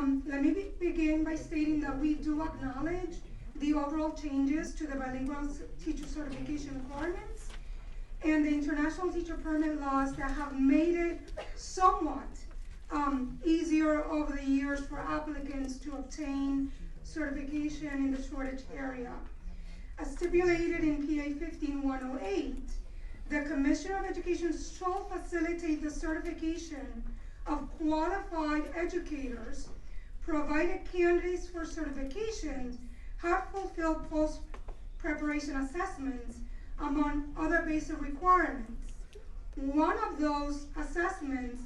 Let me begin by stating that we do acknowledge the overall changes to the bilingual teacher certification requirements and the international teacher permit laws that have made it somewhat easier over the years for applicants to obtain certification in the shortage area. As stipulated in PA 15108, the Commissioner of Education shall facilitate the certification of qualified educators, provided candidates for certification have fulfilled post-preparation assessments, among other basic requirements. One of those assessments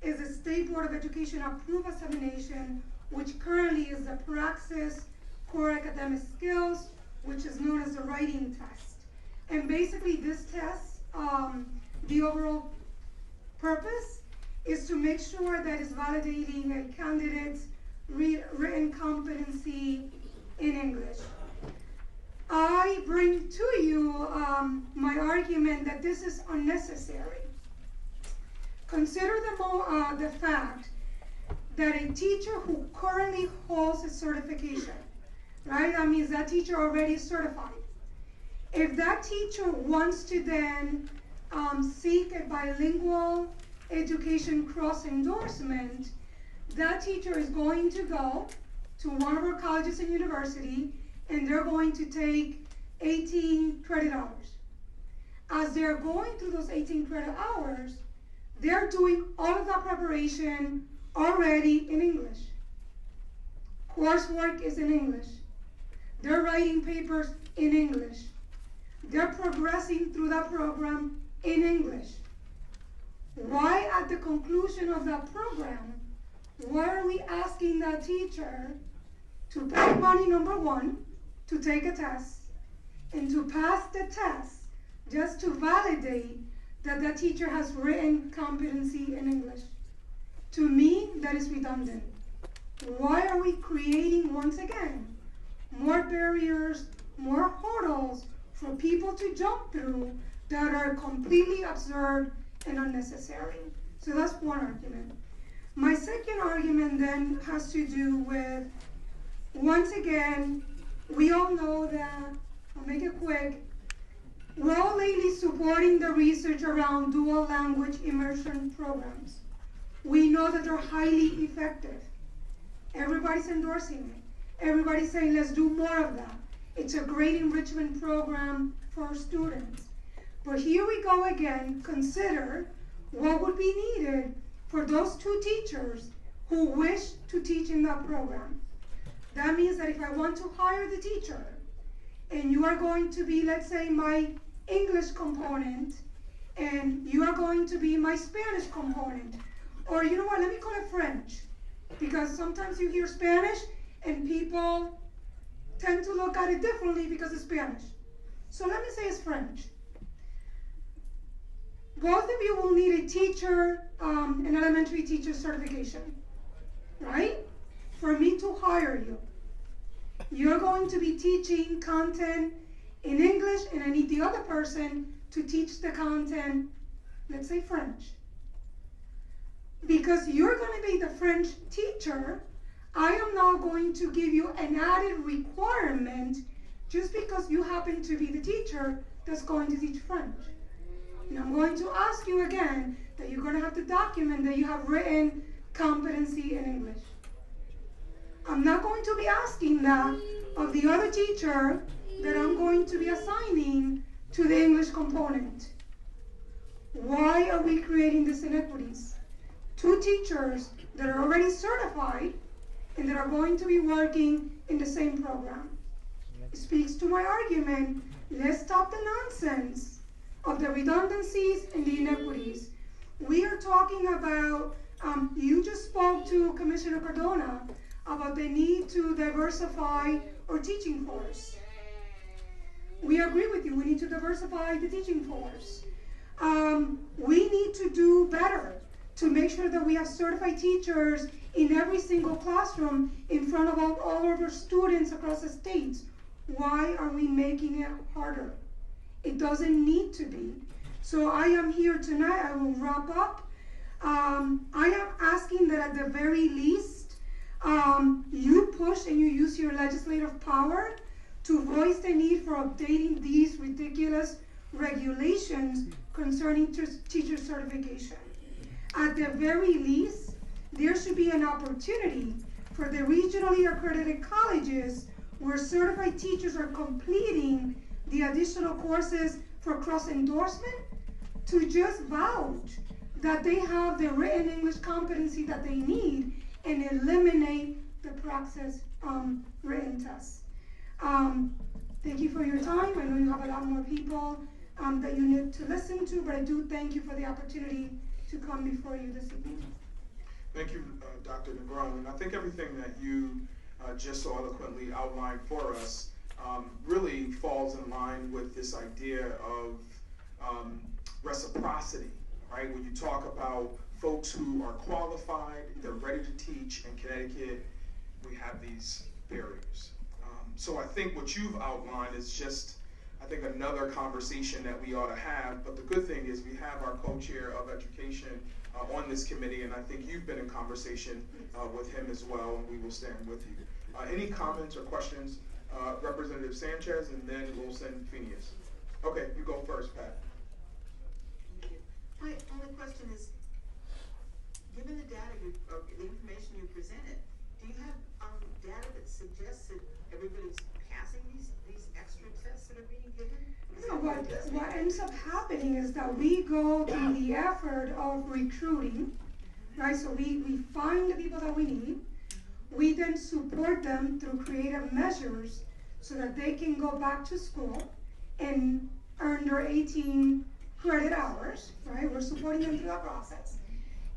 is the State Board of Education approved examination, which currently is the Praxis Core Academic Skills, which is known as the writing test. And basically this test, the overall purpose is to make sure that it's validating a candidate's written competency in English. I bring to you my argument that this is unnecessary. Consider the fact that a teacher who currently holds a certification, right? That means that teacher already is certified. If that teacher wants to then seek a bilingual education cross-endorsement, that teacher is going to go to one of our colleges and university, and they're going to take 18 credit hours. As they're going through those 18 credit hours, they're doing all of that preparation already in English. Coursework is in English. They're writing papers in English. They're progressing through that program in English. Why at the conclusion of that program, why are we asking that teacher to pay money, number one, to take a test, and to pass the test just to validate that the teacher has written competency in English? To me, that is redundant. Why are we creating, once again, more barriers, more hurdles for people to jump through that are completely absurd and unnecessary? So that's one argument. My second argument then has to do with, once again, we all know that, I'll make it quick, we're all lately supporting the research around dual language immersion programs. We know that they're highly effective. Everybody's endorsing it. Everybody's saying, let's do more of that. It's a great enrichment program for our students. But here we go again, consider what would be needed for those two teachers who wish to teach in that program. That means that if I want to hire the teacher, and you are going to be, let's say, my English component, and you are going to be my Spanish component, or you know what, let me call it French, because sometimes you hear Spanish and people tend to look at it differently because it's Spanish. So let me say it's French. Both of you will need a teacher, an elementary teacher certification, right? For me to hire you. You're going to be teaching content in English, and I need the other person to teach the content, let's say French. Because you're going to be the French teacher, I am now going to give you an added requirement just because you happen to be the teacher that's going to teach French. And I'm going to ask you again that you're going to have to document that you have written competency in English. I'm not going to be asking that of the other teacher that I'm going to be assigning to the English component. Why are we creating these inequities? Two teachers that are already certified and that are going to be working in the same program. It speaks to my argument. Let's stop the nonsense of the redundancies and the inequities. We are talking about, you just spoke to Commissioner Cardona about the need to diversify our teaching force. We agree with you, we need to diversify the teaching force. We need to do better to make sure that we have certified teachers in every single classroom in front of all of our students across the states. Why are we making it harder? It doesn't need to be. So I am here tonight, I will wrap up. I am asking that at the very least, You push and you use your legislative power to voice the need for updating these ridiculous regulations concerning teacher certification. At the very least, there should be an opportunity for the regionally accredited colleges where certified teachers are completing the additional courses for cross-endorsement to just vouch that they have the written English competency that they need and eliminate the praxis written tests. Thank you for your time. I know you have a lot more people that you need to listen to, but I do thank you for the opportunity to come before you this evening. Thank you, Dr. Negron. And I think everything that you just so eloquently outlined for us really falls in line with this idea of reciprocity, right? When you talk about folks who are qualified, they're ready to teach in Connecticut, we have these barriers. So I think what you've outlined is just, I think, another conversation that we ought to have. But the good thing is we have our co-chair of education on this committee, and I think you've been in conversation with him as well, and we will stand with you. Any comments or questions? Representative Sanchez, and then we'll send Phineas. Okay, you go first, Pat. My only question is, given the data, the information you presented, do you have data that suggests that everybody's passing these extra tests that are being given? What ends up happening is that we go through the effort of recruiting, right? So we find the people that we need. We then support them through creative measures so that they can go back to school and earn their 18 credit hours, right? We're supporting them through that process.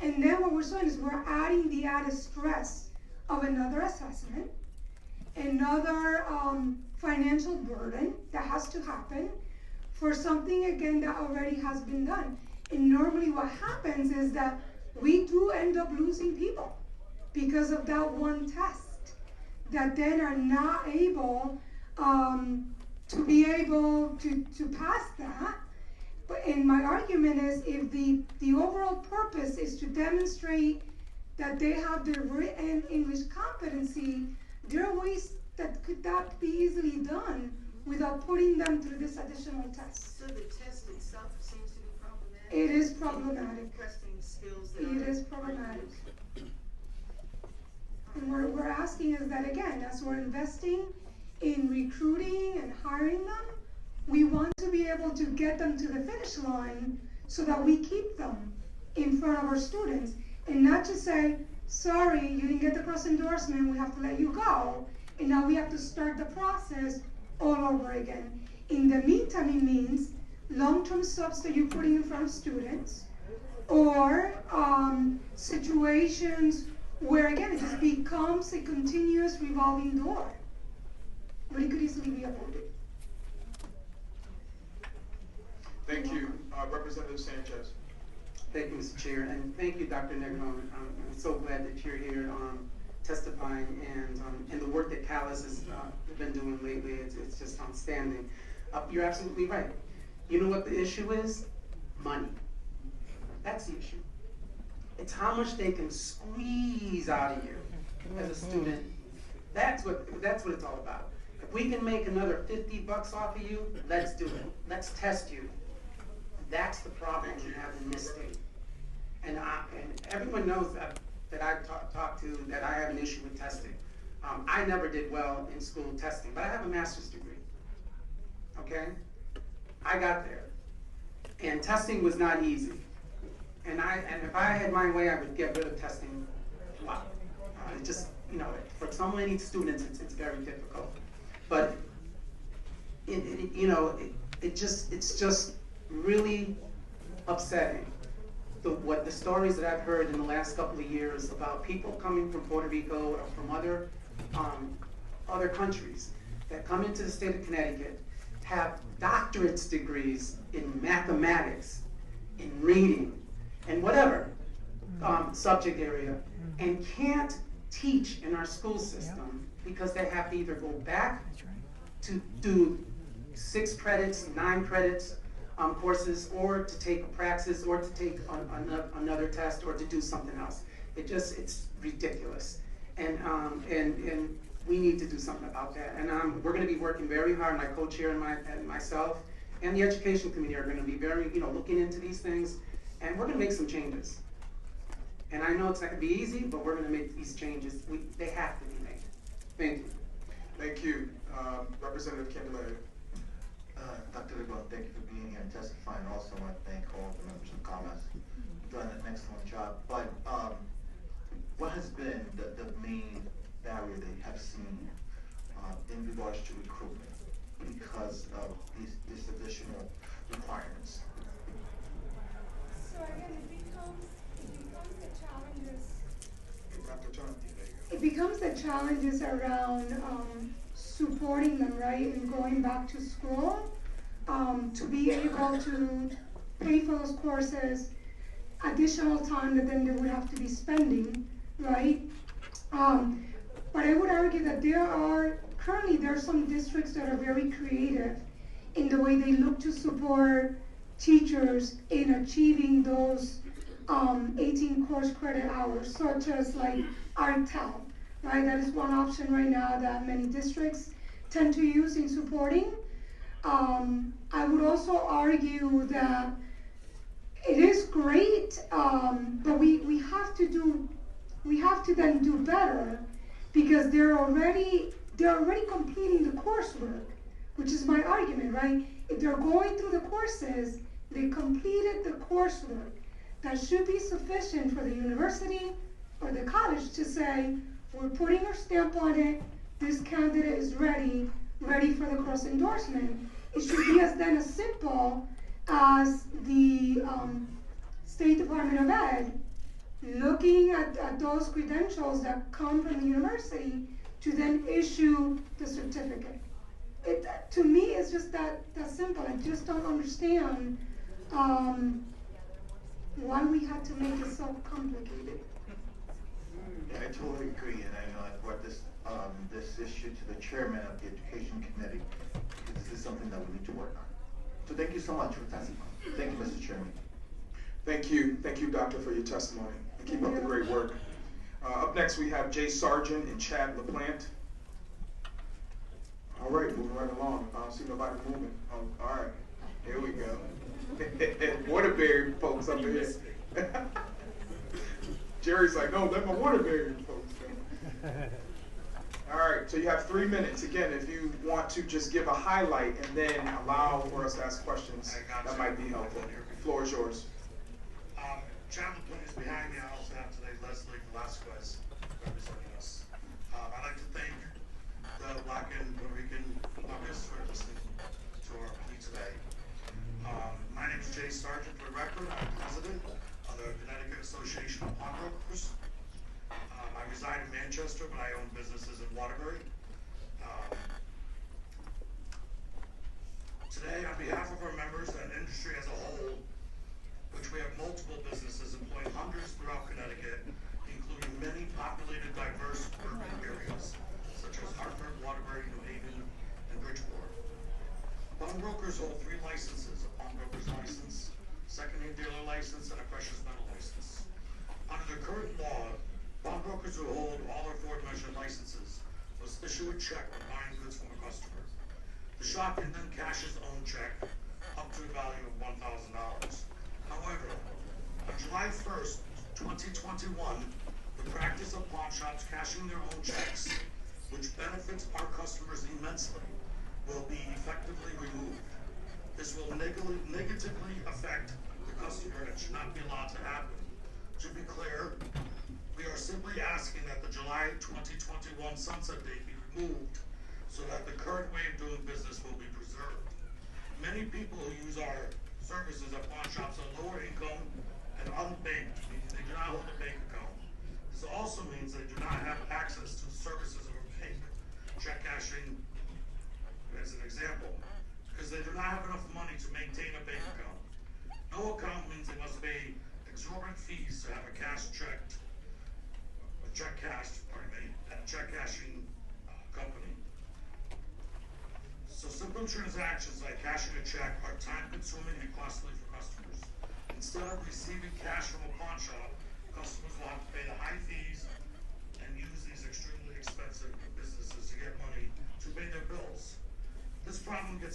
And then what we're doing is we're adding the added stress of another assessment, another financial burden that has to happen for something, again, that already has been done. And normally what happens is that we do end up losing people because of that one test that then are not able to be able to pass that. And my argument is, if the overall purpose is to demonstrate that they have the written English competency, there are ways that could be easily done without putting them through this additional test. So the test itself seems to be problematic? It is problematic. Requesting skills that it is problematic. And we're asking is that, again, as we're investing in recruiting and hiring them, we want to be able to get them to the finish line so that we keep them in front of our students and not just say, sorry, you didn't get the cross endorsement, we have to let you go, and now we have to start the process all over again. In the meantime, it means long-term subs that you're putting in front of students, or situations where, again, it just becomes a continuous revolving door, but it could easily be avoided. Thank you. Representative Sanchez. Thank you, Mr. Chair, and thank you, Dr. Negron. I'm so glad that you're here testifying, and the work that Caucus has been doing lately, it's just outstanding. You're absolutely right. You know what the issue is? Money. That's the issue. It's how much they can squeeze out of you as a student. That's what it's all about. If we can make another $50 off of you, let's do it. Let's test you. That's the problem we have in this state. And everyone knows that I've talked to that I have an issue with testing. I never did well in school testing, but I have a master's degree. Okay? I got there. And testing was not easy. And if I had my way, I would get rid of testing. Wow. It just, for so many students, it's very difficult. But it's just really upsetting. The stories that I've heard in the last couple of years about people coming from Puerto Rico or from other countries that come into the state of Connecticut, have doctorate degrees in mathematics, in reading, and whatever subject area, and can't teach in our school system because they have to either go back to do 6 credits, 9 credits courses, or to take a praxis, or to take another test, or to do something else. It's ridiculous. And and we need to do something about that. And we're going to be working very hard. My co-chair and myself and the education committee are going to be very, looking into these things, and we're going to make some changes. And I know it's not going to be easy, but we're going to make these changes. They have to be made. Thank you. Thank you, Representative Candelaria. Dr. Lebron, thank you for being here and testifying. Also, I want to thank all the members of Caucus. You've done an excellent job. But what has been the main barrier that you have seen in regards to recruitment because of these additional requirements? So again, it becomes the challenges. Dr. Turner. It becomes the challenges around supporting them, right, and going back to school, to be able to pay for those courses, additional time that then they would have to be spending, right? But I would argue that there are some districts that are very creative in the way they look to support teachers in achieving those 18 course credit hours, such as like Untitled, right? That is one option right now that many districts tend to use in supporting. I would also argue that it is great, but we have to then do better, because they're already completing the coursework, which is my argument, right? If they're going through the courses, they completed the coursework. That should be sufficient for the university or the college to say, we're putting our stamp on it, this candidate is ready for the cross endorsement. It should be as simple as the State Department of Ed looking at those credentials that come from the university to then issue the certificate. To me, it's just that simple. I just don't understand why we had to make it so complicated. Yeah, I totally agree, and I know I brought this issue to the chairman of the education committee, because this is something that we need to work on. So thank you so much for testifying. Thank you, Mr. Chairman. Thank you, Doctor, for your testimony. And keep up the great work. Up next, we have Jay Sargent and Chad LaPlante. All right, moving right along. I don't see nobody moving. All right, here we go. Waterbury folks up here. Jerry's like, no, let my Waterbury folks go. All right, so you have 3 minutes. Again, if you want to just give a highlight and then allow for us to ask questions, that might be helpful. The floor is yours. Chad LaPlante is behind me. I also have today Leslie Velasquez representing us. I'd like to thank the Black and Puerto Rican Caucus for listening to our plea today. My name is Jay Sargent, for the record. I'm president of the Connecticut Association of Pawnbrokers. I reside in Manchester, but I own businesses in Waterbury. Today, on behalf of our members and industry as a whole, which we have multiple businesses employing hundreds throughout Connecticut, including many populated, diverse urban areas, such as Hartford, Waterbury, New Haven, and Bridgeport. Pawnbrokers hold 3 licenses: a pawnbroker's license, second-hand dealer license, and a precious metal license. Under the current law, pawnbrokers who hold all their aforementioned licenses must issue a check when buying goods from a customer. The shop can then cash his own check up to a value of $1,000. However, on July 1st, 2021, the practice of pawn shops cashing their own checks, which benefits our customers immensely, will be effectively removed. This will negatively affect the customer and should not be allowed to happen. To be clear, we are simply asking that the July 2021 sunset date be removed so that the current way of doing business will be preserved. Many people who use our services at pawn shops are lower income and unbanked, meaning they do not hold a bank account. This also means they do not have access to the services of a bank, check cashing as an example, because they do not have enough money to maintain a bank account. No account means they must pay exorbitant fees to have a check cashed, at a check cashing company. So simple transactions like cashing a check are time-consuming and costly for customers. Instead of receiving cash from a pawn shop, customers will have to pay the high fees and use these extreme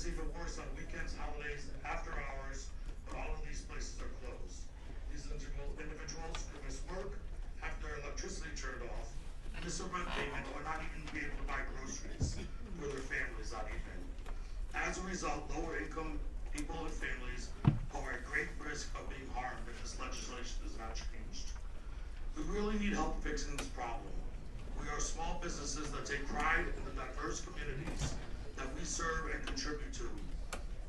It's even worse on weekends, holidays, after hours, when all of these places are closed. These individuals who miss work, have their electricity turned off, miss a rent payment, or not even be able to buy groceries for their families that evening. As a result, lower income people and families are at great risk of being harmed if this legislation is not changed. We really need help fixing this problem. We are small businesses that take pride in the diverse communities that we serve and contribute to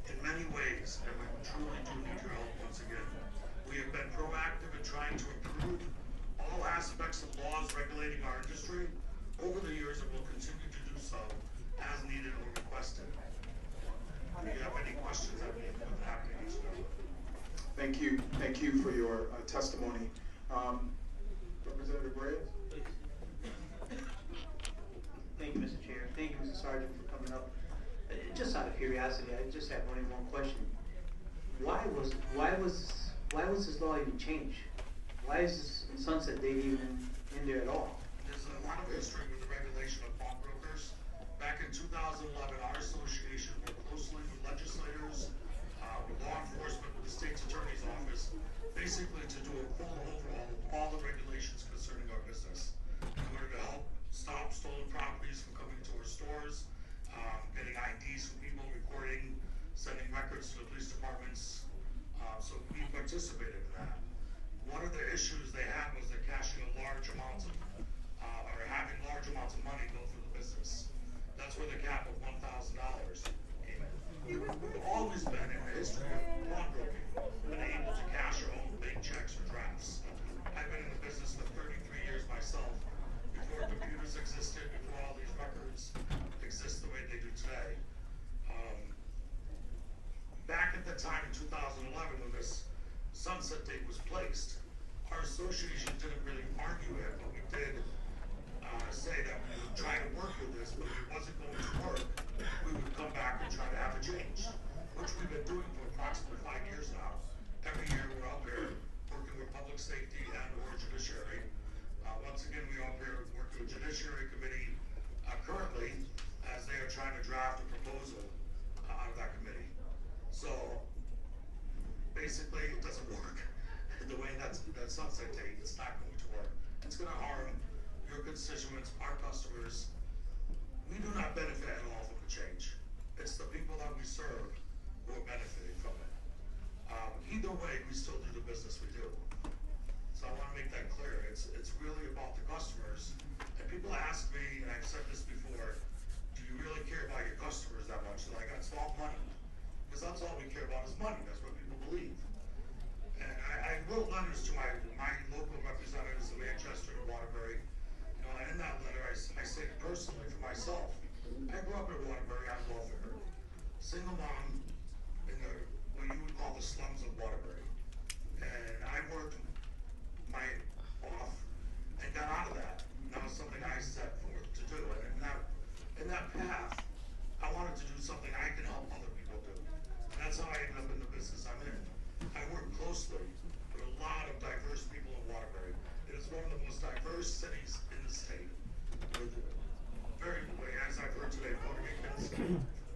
in many ways, and we truly do need your help once again. We have been proactive in trying to improve all aspects of laws regulating our industry over the years and will continue to do so as needed or requested. Do you have any questions? I'd be happy to answer them. Thank you for your testimony. Representative Reyes? Thank you, Mr. Chair. Thank you, Mr. Sergeant, for coming up. Just out of curiosity, I just have only one question. Why was this law even changed? Why is this sunset date even in there at all? There's a lot of history with the regulation of pawnbrokers. Back in 2011, our association worked closely with legislators, with law enforcement, with the state's attorney's office, basically to do a full overhaul of all the regulations concerning our business in order to help stop stolen properties from coming to our stores, getting IDs from people, recording, sending records to the police departments. So we participated in that. One of the issues they had was they're cashing a large amounts of, or having large amounts of money go through the business. That's where the cap of $1,000 came in. We've always been in the history of pawnbroking, been able to cash your own big checks or drafts. I've been in the business for 33 years myself, before computers existed, before all these records exist the way they do today. Back at the time in 2011 when this sunset date was placed, our association didn't really argue it, but we did say that we would try to work with this, but if it wasn't going to work, we would come back and try to have it changed, which we've been doing for approximately 5 years now. Every year we're up here working with public safety and or judiciary. Once again, we're up here working with Judiciary Committee currently as they are trying to draft a proposal out of that committee. So basically, it doesn't work. The way that sunset date, it's not going to work. It's going to harm your constituents, our customers. We do not benefit at all from the change. It's the people that we serve who are benefiting from it. Either way, we still do the business we do. So I want to make that clear. It's really about the customers. And people ask me, and I've said this before, do you really care about your customers that much? Like, it's all money. Because that's all we care about is money. That's what people believe. And I wrote letters to my local representatives in Manchester and Waterbury. You know, and in that letter, I say personally for myself, I grew up in Waterbury on welfare. Single mom in what you would call the slums of Waterbury. And I worked my off and got out of that. And that was something I set forth to do. And in that path, I wanted to do something I can help other people do. And that's how I ended up in the business I'm in. I work closely with a lot of diverse people in Waterbury. It is one of the most diverse cities in the state. With very, as I've heard today, Puerto Ricans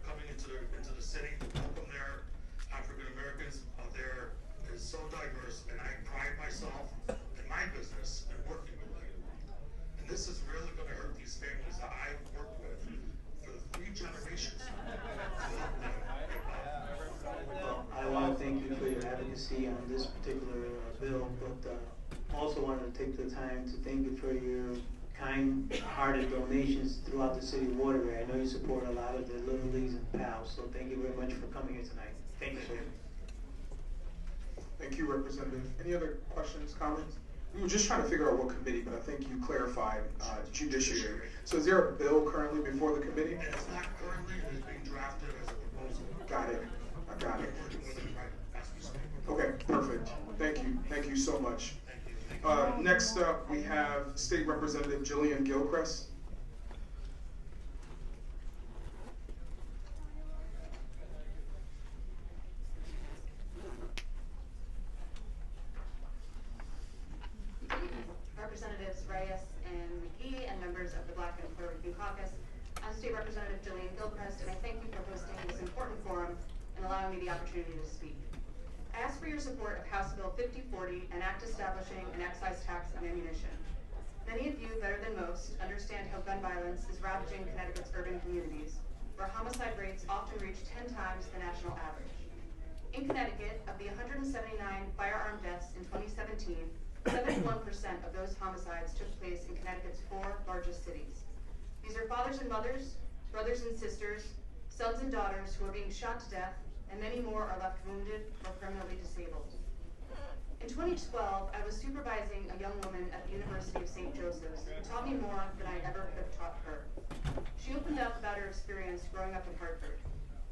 coming into the city. Welcome there. African Americans there is so diverse, and I pride myself in my business and working with them. And this is really going to hurt these families that I've worked with for 3 generations to help them. I want to thank you for your advocacy on this particular bill, but also wanted to take the time to thank you for your kind-hearted donations throughout the city of Waterbury. I know you support a lot of the Little Leagues and PALs, so thank you very much for coming here tonight. Thank you, sir. Thank you, Representative. Any other questions, comments? We were just trying to figure out what committee, but I think you clarified judiciary. So is there a bill currently before the committee? And it's not currently, it is being drafted as a proposal. Got it. I got it. Working with it right as we speak. Okay, perfect. Thank you. Thank you so much. Thank you. Next up, we have State Representative Jillian Gilchrist. Representatives Reyes and McGee and members of the Black and Puerto Rican Caucus. I'm State Representative Jillian Gilchrist, and I thank you for hosting this important forum allowing me the opportunity to speak. I ask for your support of House Bill 5040, an act establishing an excise tax on ammunition. Many of you, better than most, understand how gun violence is ravaging Connecticut's urban communities, where homicide rates often reach 10 times the national average. In Connecticut, of the 179 firearm deaths in 2017, 71% of those homicides took place in Connecticut's 4 largest cities. These are fathers and mothers, brothers and sisters, sons and daughters who are being shot to death, and many more are left wounded or permanently disabled. In 2012, I was supervising a young woman at the University of St. Joseph's who taught me more than I ever could have taught her. She opened up about her experience growing up in Hartford,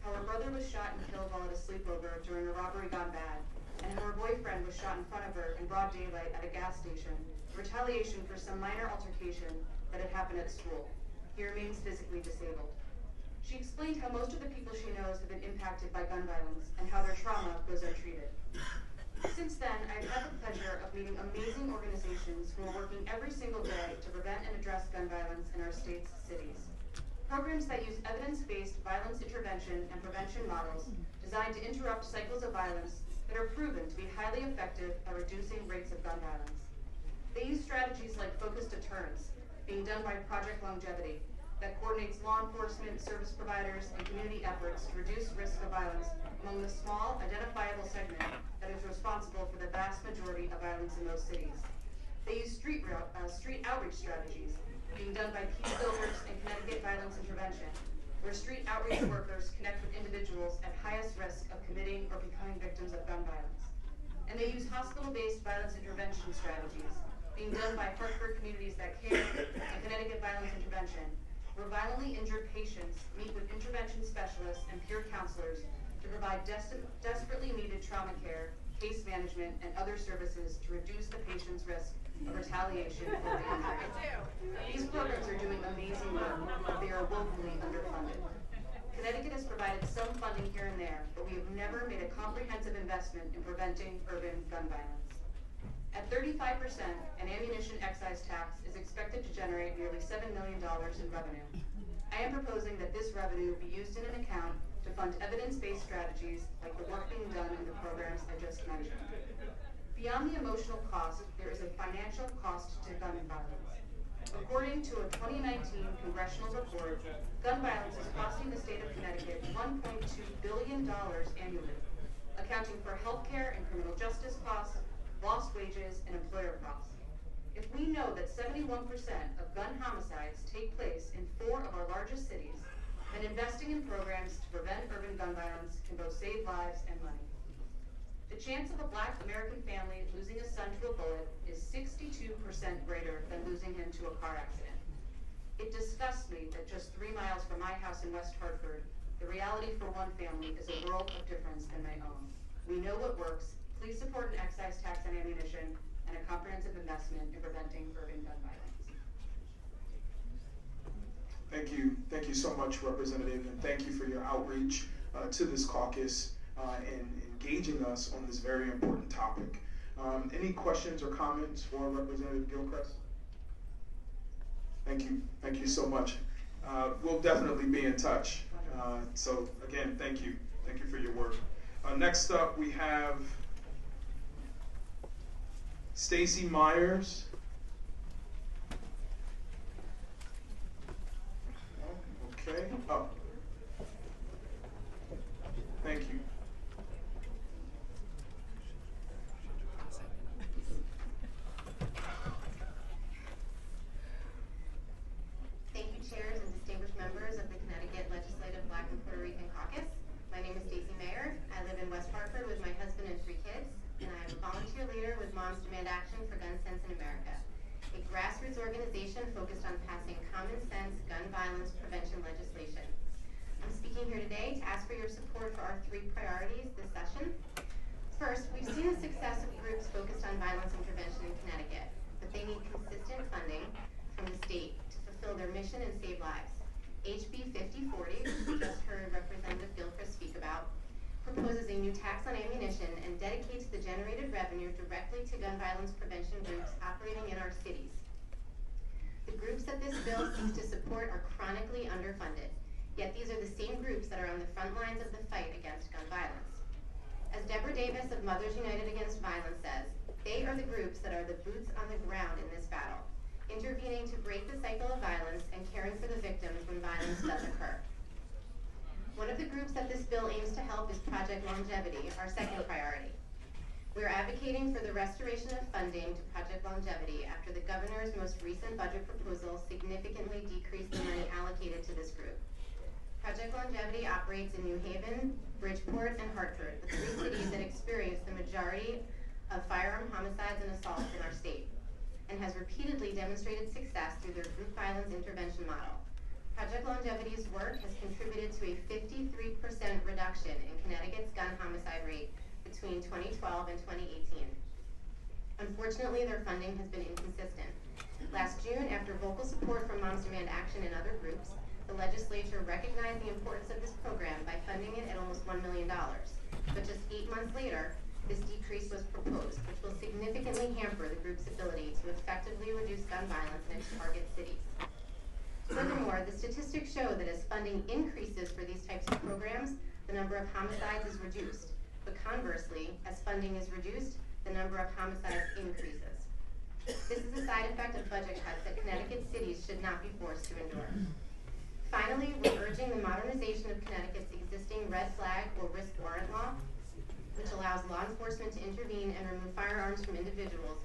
how her brother was shot and killed while at a sleepover during a robbery gone bad, and how her boyfriend was shot in front of her in broad daylight at a gas station, in retaliation for some minor altercation that had happened at school. He remains physically disabled. She explained how most of the people she knows have been impacted by gun violence and how their trauma goes untreated. Since then, I've had the pleasure of meeting amazing organizations who are working every single day to prevent and address gun violence in our state's cities. Programs that use evidence-based violence intervention and prevention models designed to interrupt cycles of violence that are proven to be highly effective at reducing rates of gun violence. They use strategies like focused deterrence, being done by Project Longevity, that coordinates law enforcement, service providers, and community efforts to reduce risk of violence among the small, identifiable segment that is responsible for the vast majority of violence in those cities. They use street outreach strategies, being done by Peace Builders and Connecticut Violence Intervention, where street outreach workers connect with individuals at highest risk of committing or becoming victims of gun violence. And they use hospital-based violence intervention strategies, being done by Hartford Communities That Care and Connecticut Violence Intervention, where violently injured patients meet with intervention specialists and peer counselors to provide desperately needed trauma care, case management, and other services to reduce the patient's risk of retaliation or injury. These programs are doing amazing work, but they are woefully underfunded. Connecticut has provided some funding here and there, but we have never made a comprehensive investment in preventing urban gun violence. At 35%, an ammunition excise tax is expected to generate nearly $7 million in revenue. I am proposing that this revenue be used in an account to fund evidence-based strategies like the work being done in the programs I just mentioned. Beyond the emotional cost, there is a financial cost to gun violence. According to a 2019 congressional report, gun violence is costing the state of Connecticut $1.2 billion annually, accounting for healthcare and criminal justice costs, lost wages, and employer costs. If we know that 71% of gun homicides take place in 4 of our largest cities, then investing in programs to prevent urban gun violence can both save lives and money. The chance of a Black American family losing a son to a bullet is 62% greater than losing him to a car accident. It disgusts me that just 3 miles from my house in West Hartford, the reality for one family is a world of difference than my own. We know what works. Please support an excise tax on ammunition and a comprehensive investment in preventing urban gun violence. Thank you so much, Representative, and thank you for your outreach to this caucus and engaging us on this very important topic. Any questions or comments for Representative Gilchrist? Thank you so much. We'll definitely be in touch. So again, thank you for your work. Next up, we have Stacey Meyers. Okay. Oh. Thank you. Thank you, chairs and distinguished members of the Connecticut Legislative Black and Puerto Rican Caucus. My name is Stacey Meyers. I live in West Hartford with my husband and 3 kids, and I am a volunteer leader with Moms Demand Action for Gun Sense in America, a grassroots organization focused on passing common sense gun violence prevention legislation. I'm speaking here today to ask for your support for our 3 priorities this session. First, we've seen the success of groups focused on violence and prevention in Connecticut, but they need consistent funding from the state to fulfill their mission and save lives. HB 5040, which we just heard Representative Gilchrist speak about, proposes a new tax on ammunition and dedicates the generated revenue directly to gun violence prevention groups operating in our cities. The groups that this bill seeks to support are chronically underfunded. Yet these are the same groups that are on the front lines of the fight against gun violence. As Deborah Davis of Mothers United Against Violence says, they are the groups that are the boots on the ground in this battle, intervening to break the cycle of violence and caring for the victims when violence does occur. One of the groups that this bill aims to help is Project Longevity, our second priority. We are advocating for the restoration of funding to Project Longevity after the governor's most recent budget proposal significantly decreased the money allocated to this group. Project Longevity operates in New Haven, Bridgeport, and Hartford, the three cities that experience the majority of firearm homicides and assaults in our state, and has repeatedly demonstrated success through their group violence intervention model. Project Longevity's work has contributed to a 53% reduction in Connecticut's gun homicide rate between 2012 and 2018. Unfortunately, their funding has been inconsistent. Last June, after vocal support from Moms Demand Action and other groups, the legislature recognized the importance of this program by funding it at almost $1 million. But just 8 months later, this decrease was proposed, which will significantly hamper the group's ability to effectively reduce gun violence in its target cities. Furthermore, the statistics show that as funding increases for these types of programs, the number of homicides is reduced. But conversely, as funding is reduced, the number of homicides increases. This is a side effect of budget cuts that Connecticut cities should not be forced to endure. Finally, we're urging the modernization of Connecticut's existing red flag or risk warrant law, which allows law enforcement to intervene and remove firearms from individuals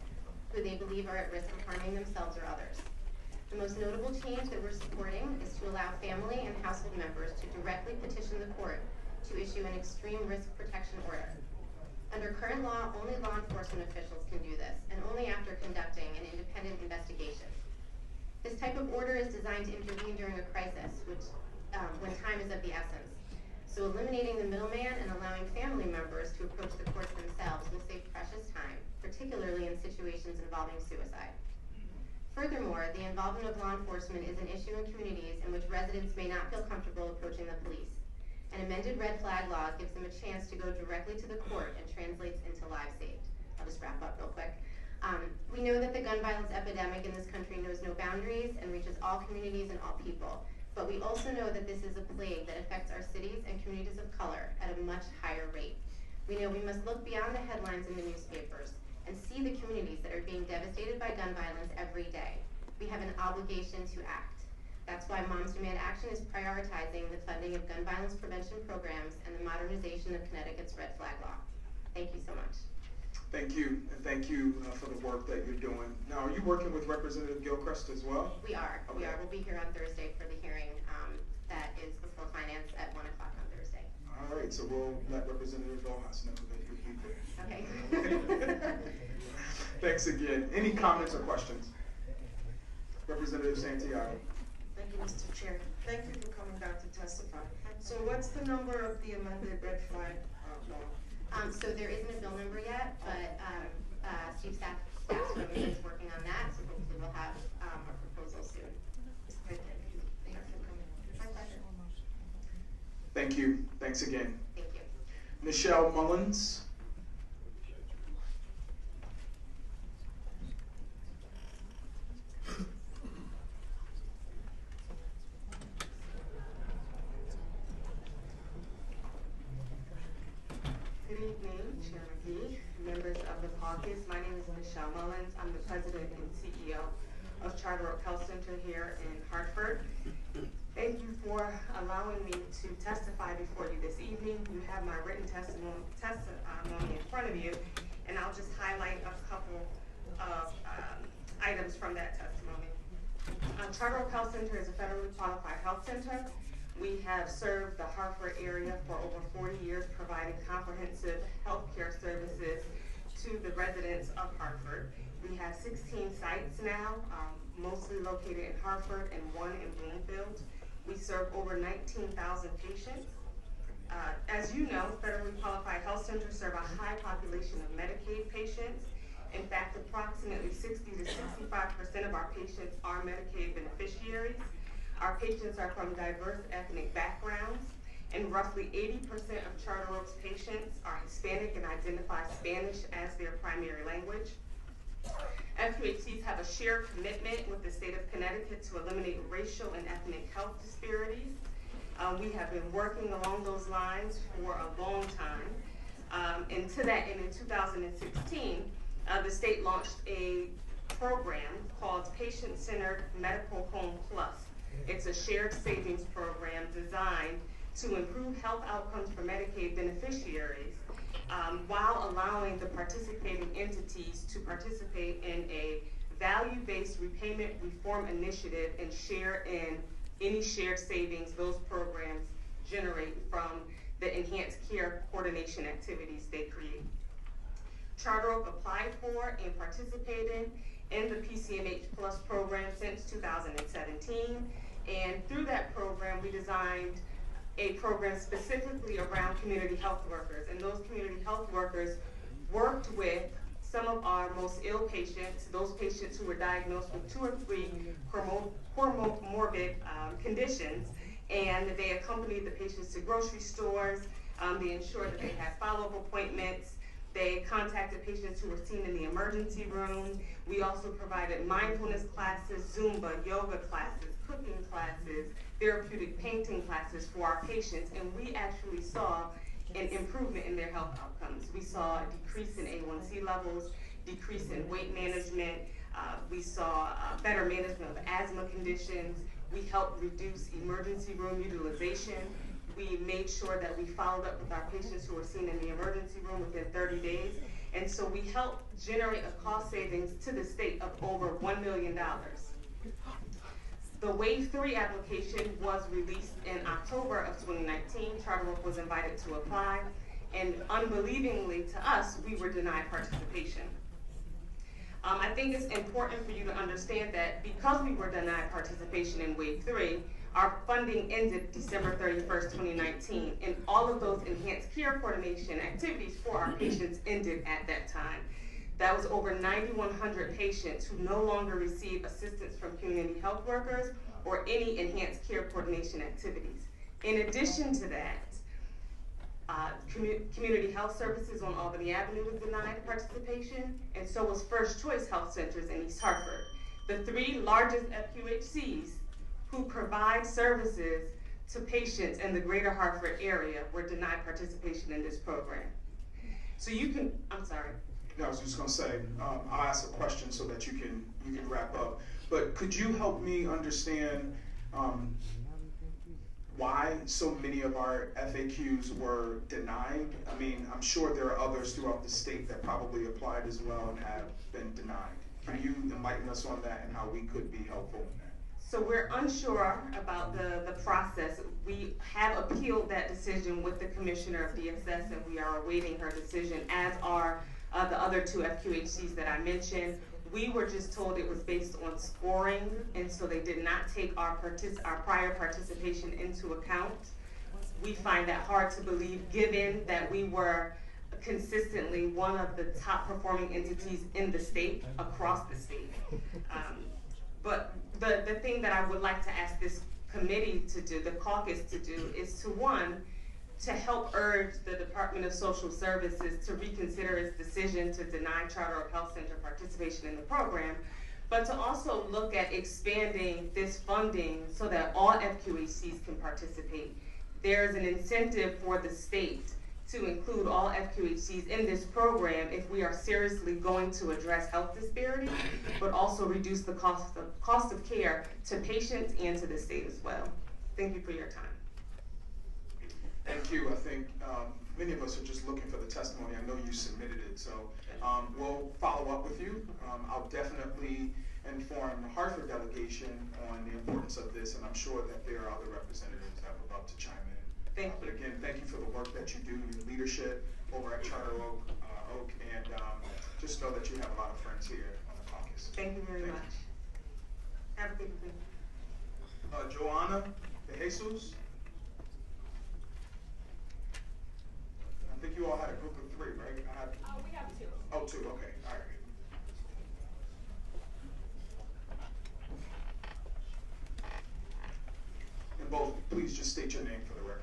who they believe are at risk of harming themselves or others. The most notable change that we're supporting is to allow family and household members to directly petition the court to issue an extreme risk protection order. Under current law, only law enforcement officials can do this, and only after conducting an independent investigation. This type of order is designed to intervene during a crisis, when time is of the essence. So eliminating the middleman and allowing family members to approach the courts themselves will save precious time, particularly in situations involving suicide. Furthermore, the involvement of law enforcement is an issue in communities in which residents may not feel comfortable approaching the police. An amended red flag law gives them a chance to go directly to the court and translates into lives saved. I'll just wrap up real quick. We know that the gun violence epidemic in this country knows no boundaries and reaches all communities and all people. But we also know that this is a plague that affects our cities and communities of color at a much higher rate. We know we must look beyond the headlines in the newspapers and see the communities that are being devastated by gun violence every day. We have an obligation to act. That's why Moms Demand Action is prioritizing the funding of gun violence prevention programs and the modernization of Connecticut's red flag law. Thank you so much. Thank you, and thank you for the work that you're doing. Now, are you working with Representative Gilchrist as well? We are. Okay. We are. We'll be here on Thursday for the hearing that is before Finance at 1 o'clock on Thursday. All right, so we'll let Representative Rojas know that you'll be there. Okay. Thanks again. Any comments or questions? Representative Santiago. Thank you, Mr. Chair. Thank you for coming back to testify. So what's the number of the amended red flag law? So there isn't a bill number yet, but Steve Stafford is working on that, so hopefully we'll have a proposal soon. Thank you. Thank you for coming. My pleasure. Thank you. Thanks again. Thank you. Nichelle Mullins. Good evening, Chair McGee, members of the Caucus. My name is Michelle Mullins. I'm the president and CEO of Charter Oak Health Center here in Hartford. Thank you for allowing me to testify before you this evening. You have my written testimony in front of you, and I'll just highlight a couple of items from that testimony. Charter Oak Health Center is a federally qualified health center. We have served the Hartford area for over 40 years, providing comprehensive health care services to the residents of Hartford. We have 16 sites now, mostly located in Hartford and one in Bloomfield. We serve over 19,000 patients. As you know, federally qualified health centers serve a high population of Medicaid patients. In fact, approximately 60 to 65% of our patients are Medicaid beneficiaries. Our patients are from diverse ethnic backgrounds, and roughly 80% of Charter Oak's patients are Hispanic and identify Spanish as their primary language. FQHCs have a shared commitment with the state of Connecticut to eliminate racial and ethnic health disparities. We have been working along those lines for a long time. And to that end, in 2016, the state launched a program called Patient-Centered Medical Home Plus. It's a shared savings program designed to improve health outcomes for Medicaid beneficiaries while allowing the participating entities to participate in a value-based repayment reform initiative and share in any shared savings those programs generate from the enhanced care coordination activities they create. Charter Oak applied for and participated in the PCMH Plus program since 2017, and through that program we designed a program specifically around community health workers, and those community health workers worked with some of our most ill patients, those patients who were diagnosed with 2 or 3 comorbid conditions, and they accompanied the patients to grocery stores, they ensured that they had follow-up appointments, they contacted patients who were seen in the emergency room. We also provided mindfulness classes, Zumba, yoga classes, cooking classes, therapeutic painting classes for our patients, and we actually saw an improvement in their health outcomes. We saw a decrease in A1C levels, decrease in weight management, we saw better management of asthma conditions, we helped reduce emergency room utilization, we made sure that we followed up with our patients who were seen in the emergency room within 30 days, and so we helped generate a cost savings to the state of over $1 million. The Wave 3 application was released in October of 2019. Charter Oak was invited to apply, and unbelievingly to us, we were denied participation. I think it's important for you to understand that because we were denied participation in Wave 3, our funding ended December 31st, 2019, and all of those enhanced care coordination activities for our patients ended at that time. That was over 9,100 patients who no longer receive assistance from community health workers or any enhanced care coordination activities. In addition to that, Community Health Services on Albany Avenue was denied participation, and so was First Choice Health Centers in East Hartford. The 3 largest FQHCs who provide services to patients in the greater Hartford area were denied participation in this program. So you can, I'm sorry. No, I was just going to say, I'll ask a question so that you can wrap up. But could you help me understand why so many of our FAQs were denied? I mean, I'm sure there are others throughout the state that probably applied as well and have been denied. Can you enlighten us on that and how we could be helpful in that? So we're unsure about the process. We have appealed that decision with the Commissioner of DSS, and we are awaiting her decision, as are the other 2 FQHCs that I mentioned. We were just told it was based on scoring, and so they did not take our prior participation into account. We find that hard to believe, given that we were consistently one of the top performing entities in the state, across the state. But the thing that I would like to ask this committee to do, the caucus to do, is to, 1, to help urge the Department of Social Services to reconsider its decision to deny Charter Oak Health Center participation in the program, but to also look at expanding this funding so that all FQHCs can participate. There's an incentive for the state to include all FQHCs in this program if we are seriously going to address health disparities, but also reduce the cost of care to patients and to the state as well. Thank you for your time. Thank you. I think many of us are just looking for the testimony. I know you submitted it, so we'll follow up with you. I'll definitely inform the Hartford delegation on the importance of this, and I'm sure that there are other representatives that would love to chime in. Thank you. But again, thank you for the work that you do, your leadership over at Charter Oak, and just know that you have a lot of friends here on the caucus. Thank you very much. Have a good evening. Joanna De Jesus. I think you all had a group of 3, right? We have 2. Oh, 2, okay, all right. And both, please just state your name for the record.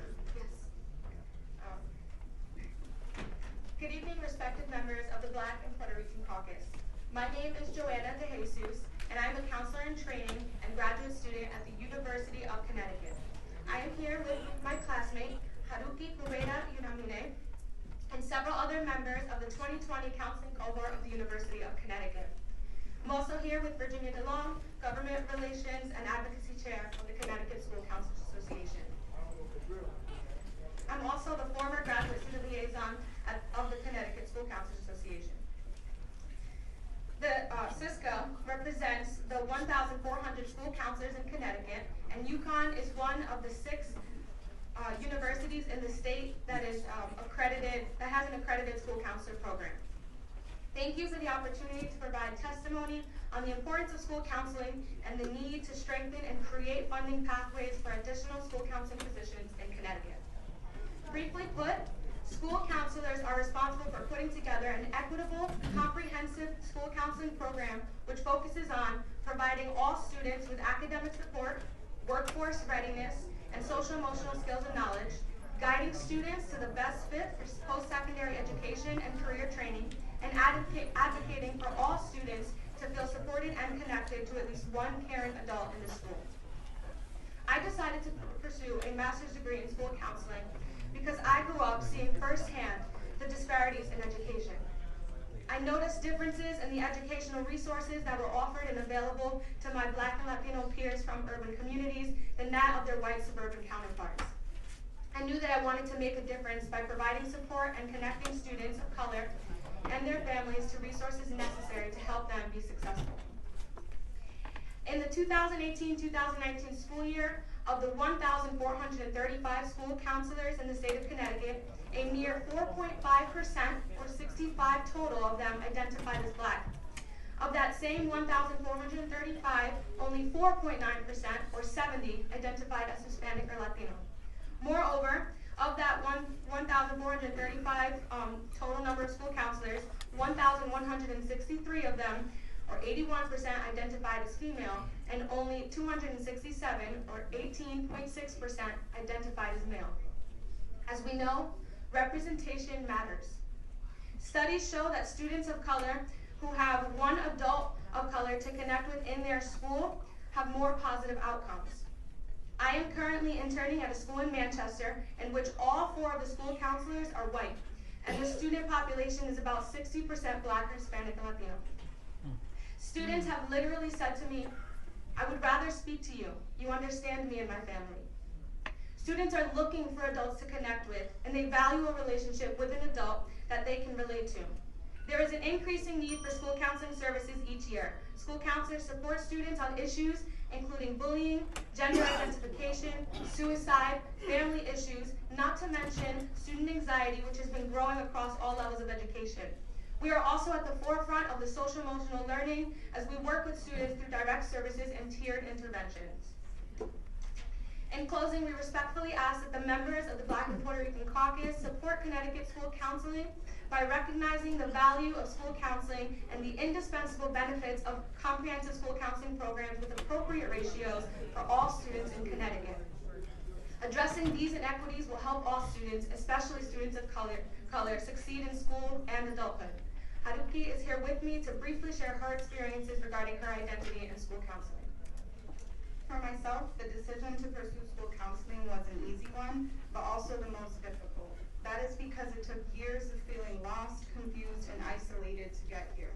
Good evening, respected members of the Black and Puerto Rican Caucus. My name is Joanna De Jesus, and I'm a counselor in training and graduate student at the University of Connecticut. I am here with classmate, Haruki Kubeda Yunamine, and several other members of the 2020 counseling cohort of the University of Connecticut. I'm also here with Virginia DeLong, Government Relations and Advocacy Chair of the Connecticut School Counselors Association. I'm also the former graduate student liaison of the Connecticut School Counselors Association. The CISCA represents the 1,400 school counselors in Connecticut, and UConn is one of the 6 universities in the state that is has an accredited school counselor program. Thank you for the opportunity to provide testimony on the importance of school counseling and the need to strengthen and create funding pathways for additional school counseling positions in Connecticut. Briefly put, school counselors are responsible for putting together an equitable, comprehensive school counseling program which focuses on providing all students with academic support, workforce readiness, and social-emotional skills and knowledge, guiding students to the best fit for post-secondary education and career training, and advocating for all students to feel supported and connected to at least one caring adult in the school. I decided to pursue a master's degree in school counseling because I grew up seeing firsthand the disparities in education. I noticed differences in the educational resources that were offered and available to my Black and Latino peers from urban communities than that of their white suburban counterparts. I knew that I wanted to make a difference by providing support and connecting students of color and their families to resources necessary to help them be successful. In the 2018-2019 school year, of the 1,435 school counselors in the state of Connecticut, a mere 4.5%, or 65 total of them identified as Black. Of that same 1,435, only 4.9%, or 70, identified as Hispanic or Latino. Moreover, of that 1,435 total number of school counselors, 1,163 of them, or 81%, identified as female, and only 267, or 18.6%, identified as male. As we know, representation matters. Studies show that students of color who have one adult of color to connect with in their school have more positive outcomes. I am currently interning at a school in Manchester in which all 4 of the school counselors are white, and the student population is about 60% Black or Hispanic and Latino. Students have literally said to me, "I would rather speak to you. You understand me and my family." Students are looking for adults to connect with, and they value a relationship with an adult that they can relate to. There is an increasing need for school counseling services each year. School counselors support students on issues including bullying, gender identification, suicide, family issues, not to mention student anxiety, which has been growing across all levels of education. We are also at the forefront of the social-emotional learning as we work with students through direct services and tiered interventions. In closing, we respectfully ask that the members of the Black and Puerto Rican Caucus support Connecticut school counseling by recognizing the value of school counseling and the indispensable benefits of comprehensive school counseling programs with appropriate ratios for all students in Connecticut. Addressing these inequities will help all students, especially students of color, succeed in school and adulthood. Haruki is here with me to briefly share her experiences regarding her identity and school counseling. For myself, the decision to pursue school counseling was an easy one, but also the most difficult. That is because it took years of feeling lost, confused, and isolated to get here.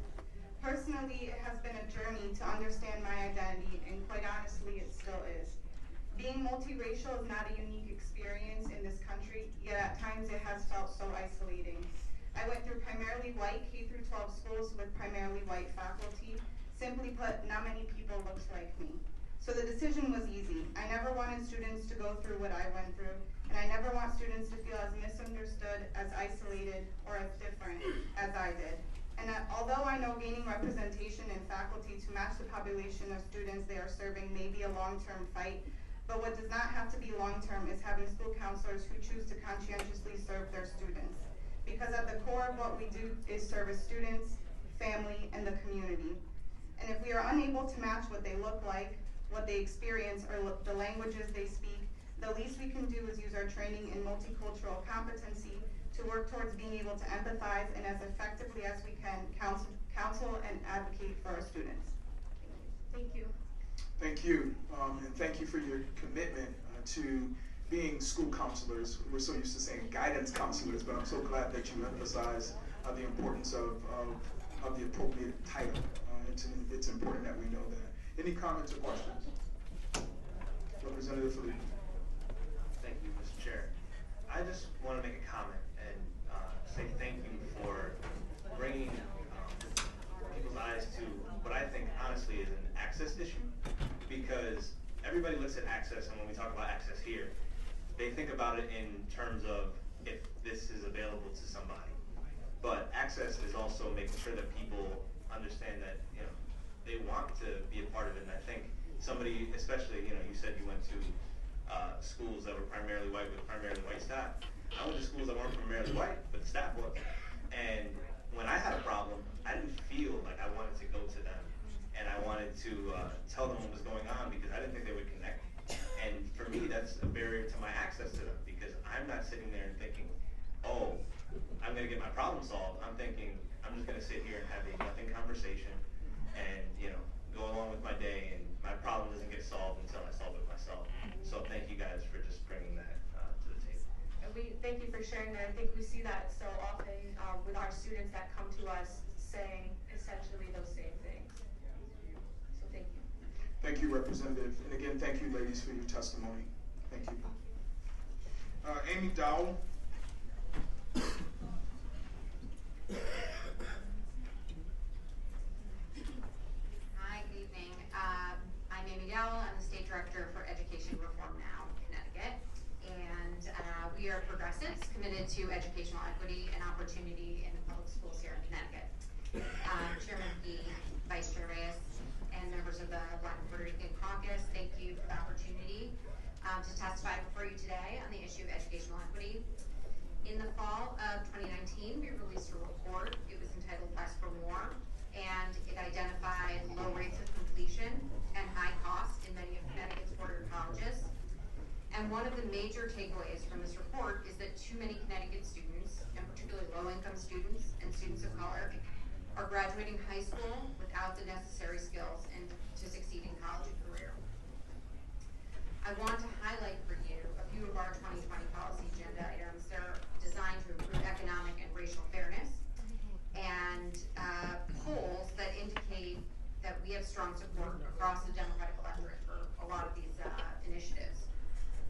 Personally, it has been a journey to understand my identity, and quite honestly, it still is. Being multiracial is not a unique experience in this country, yet at times it has felt so isolating. I went through primarily white K-12 schools with primarily white faculty. Simply put, not many people looked like me. So the decision was easy. I never wanted students to go through what I went through, and I never want students to feel as misunderstood, as isolated, or as different as I did. And although I know gaining representation in faculty to match the population of students they are serving may be a long-term fight, but what does not have to be long-term is having school counselors who choose to conscientiously serve their students. Because at the core of what we do is service students, family, and the community. And if we are unable to match what they look like, what they experience, or the languages they speak, the least we can do is use our training in multicultural competency to work towards being able to empathize and as effectively as we can counsel and advocate for our students. Thank you. Thank you, and thank you for your commitment to being school counselors, we're so used to saying guidance counselors, but I'm so glad that you emphasize the importance of the appropriate title. It's important that we know that. Any comments or questions? Representative Felipe. Thank you, Mr. Chair. I just want to make a comment and say thank you for bringing people's eyes to what I think honestly is an access issue, because everybody looks at access, and when we talk about access here, they think about it in terms of if this is available to somebody. But access is also making sure that people understand that, you know, they want to be a part of it. And I think somebody, especially, you know, you said you went to schools that were primarily white with primarily white staff. I went to schools that weren't primarily white, but the staff was. And when I had a problem, I didn't feel like I wanted to go to them and I wanted to tell them what was going on, because I didn't think they would connect. And for me, that's a barrier to my access to them, because I'm not sitting there and thinking, oh, I'm going to get my problem solved. I'm thinking, I'm just going to sit here and have a nothing conversation and, you know, go along with my day, and my problem doesn't get solved until I solve it myself. So thank you guys for just bringing that to the table. And we thank you for sharing that. I think we see that so often with our students that come to us saying essentially those same things. So thank you. Thank you, Representative. And again, thank you, ladies, for your testimony. Thank you. Amy Dowell. Hi, good evening. I'm Amy Dowell. I'm the State Director for Education Reform Now, Connecticut. And we are progressives committed to educational equity and opportunity in the public schools here in Connecticut. Chairman McGee, Vice Chair Reyes, and members of the Black and Puerto Rican Caucus, thank you for the opportunity to testify before you today on the issue of educational equity. In the fall of 2019, we released a report. It was entitled Less for More, and it identified low rates of completion and high costs in many of Connecticut's border colleges. And one of the major takeaways from this report is that too many Connecticut students, and particularly low-income students and students of color, are graduating high school without the necessary skills and to succeed in college and career. I want to highlight for you a few of our 2020 policy agenda items that are designed to improve economic and racial fairness, and polls that indicate that we have strong support across the Democratic electorate for a lot of these initiatives.